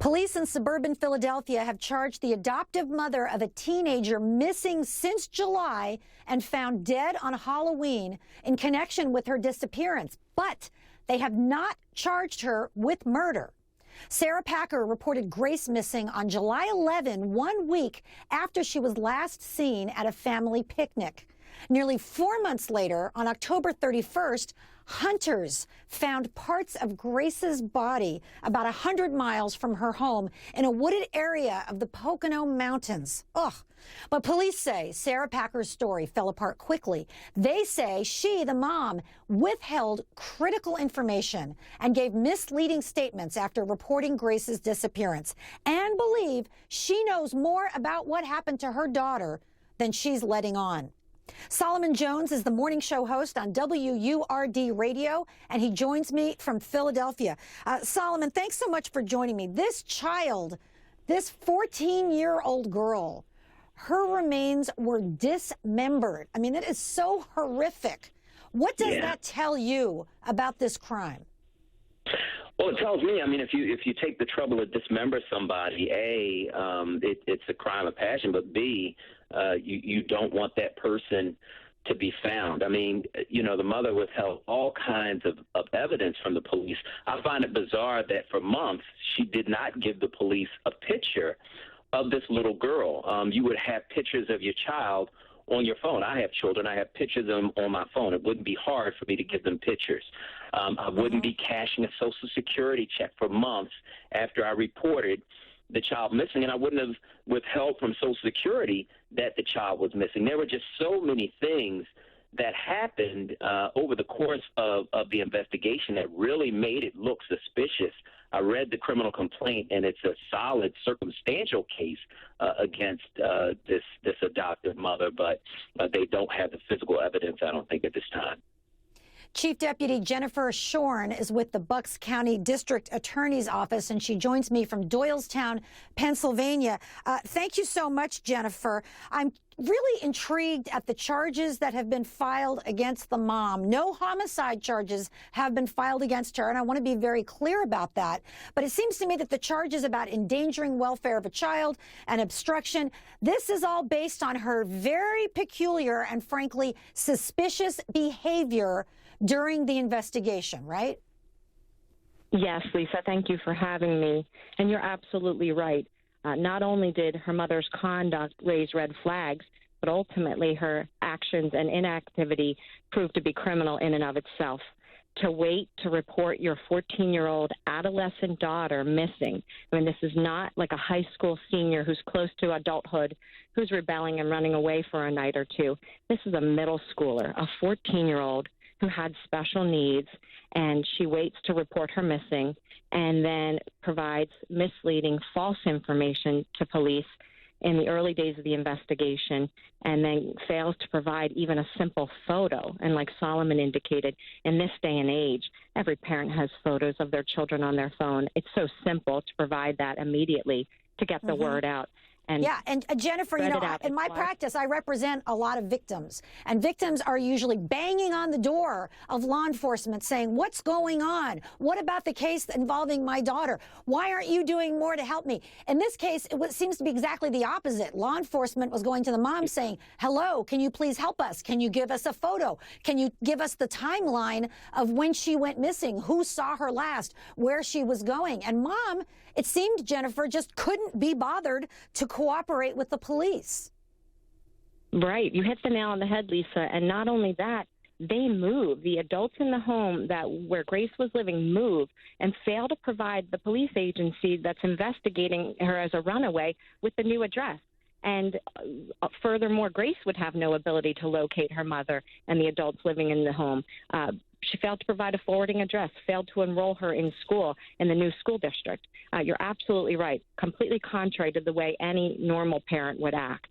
Police in suburban Philadelphia have charged the adoptive mother of a teenager missing since July and found dead on Halloween in connection with her disappearance. But they have not charged her with murder. Sarah Packer reported Grace missing on July 11, 1 week after she was last seen at a family picnic. Nearly 4 months later, on October 31st, hunters found parts of Grace's body about 100 miles from her home in a wooded area of the Pocono Mountains. Ugh. But police say Sarah Packer's story fell apart quickly. They say she, the mom, withheld critical information and gave misleading statements after reporting Grace's disappearance, and believe she knows more about what happened to her daughter than she's letting on. Solomon Jones is the morning show host on WURD Radio, and he joins me from Philadelphia. Solomon, thanks so much for joining me. This child, this 14-year-old girl, her remains were dismembered. I mean, it is so horrific. What does that tell you about this crime? Well, it tells me, I mean, if you take the trouble to dismember somebody, A, it's a crime of passion, but B, you don't want that person to be found. I mean, you know, the mother withheld all kinds of evidence from the police. I find it bizarre that for months she did not give the police a picture of this little girl. You would have pictures of your child on your phone. I have children. I have pictures of them on my phone. It wouldn't be hard for me to give them pictures. I wouldn't be cashing a Social Security check for months after I reported the child missing, and I wouldn't have withheld from Social Security that the child was missing. There were just so many things that happened over the course of the investigation that really made it look suspicious. I read the criminal complaint, and it's a solid circumstantial case against this adoptive mother, but they don't have the physical evidence, I don't think, at this time. Chief Deputy Jennifer Shorn is with the Bucks County District Attorney's Office, and she joins me from Doylestown, Pennsylvania. Thank you so much, Jennifer. I'm really intrigued at the charges that have been filed against the mom. No homicide charges have been filed against her, and I want to be very clear about that. But it seems to me that the charges about endangering welfare of a child and obstruction, this is all based on her very peculiar and frankly suspicious behavior during the investigation, right? Yes, Lisa, thank you for having me. And you're absolutely right. Not only did her mother's conduct raise red flags, but ultimately her actions and inactivity proved to be criminal in and of itself. To wait to report your 14-year-old adolescent daughter missing, I mean, this is not like a high school senior who's close to adulthood, who's rebelling and running away for a night or two. This is a middle schooler, a 14-year-old who had special needs, and she waits to report her missing and then provides misleading false information to police in the early days of the investigation, and then fails to provide even a simple photo. And like Solomon indicated, in this day and age, every parent has photos of their children on their phone. It's so simple to provide that immediately to get the word out. And Jennifer, you know, in my practice, I represent a lot of victims, and victims are usually banging on the door of law enforcement saying, what's going on? What about the case involving my daughter? Why aren't you doing more to help me? In this case, it seems to be exactly the opposite. Law enforcement was going to the mom saying, hello, can you please help us? Can you give us a photo? Can you give us the timeline of when she went missing, who saw her last, where she was going? And mom, it seemed, Jennifer, just couldn't be bothered to cooperate with the police. Right. You hit the nail on the head, Lisa. And not only that, they moved. The adults in the home where Grace was living moved and failed to provide the police agency that's investigating her as a runaway with the new address. And furthermore, Grace would have no ability to locate her mother and the adults living in the home. She failed to provide a forwarding address, failed to enroll her in school in the new school district. You're absolutely right. Completely contrary to the way any normal parent would act.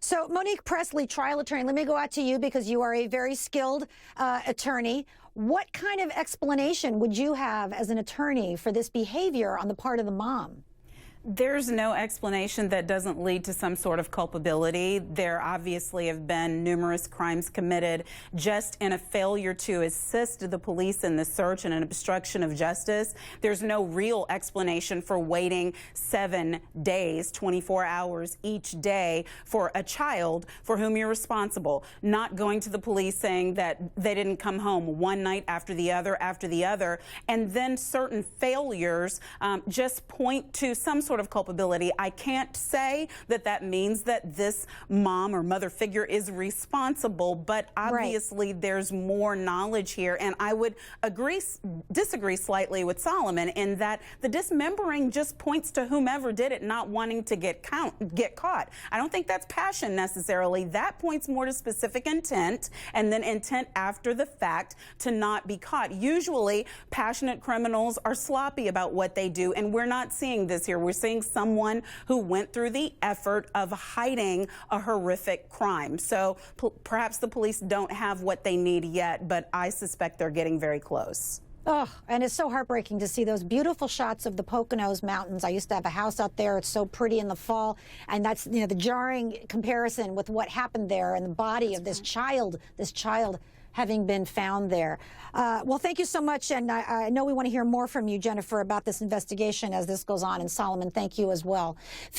So, Monique Pressley, trial attorney, let me go out to you because you are a very skilled attorney. What kind of explanation would you have as an attorney for this behavior on the part of the mom? There's no explanation that doesn't lead to some sort of culpability. There obviously have been numerous crimes committed just in a failure to assist the police in the search and an obstruction of justice. There's no real explanation for waiting 7 days, 24 hours each day for a child for whom you're responsible, not going to the police saying that they didn't come home one night after the other, and then certain failures just point to some sort of culpability. I can't say that that means that this mom or mother figure is responsible, but obviously there's more knowledge here. And I would disagree slightly with Solomon in that the dismembering just points to whomever did it not wanting to get caught. I don't think that's passion necessarily. That points more to specific intent, and then intent after the fact to not be caught. Usually passionate criminals are sloppy about what they do, and we're not seeing this here. We're seeing someone who went through the effort of hiding a horrific crime. So perhaps the police don't have what they need yet, but I suspect they're getting very close. Oh, and it's so heartbreaking to see those beautiful shots of the Poconos Mountains. I used to have a house out there. It's so pretty in the fall. And that's, you know, the jarring comparison with what happened there and the body of this child having been found there. Well, thank you so much. And I know we want to hear more from you, Jennifer, about this investigation as this goes on. And Solomon, thank you as well.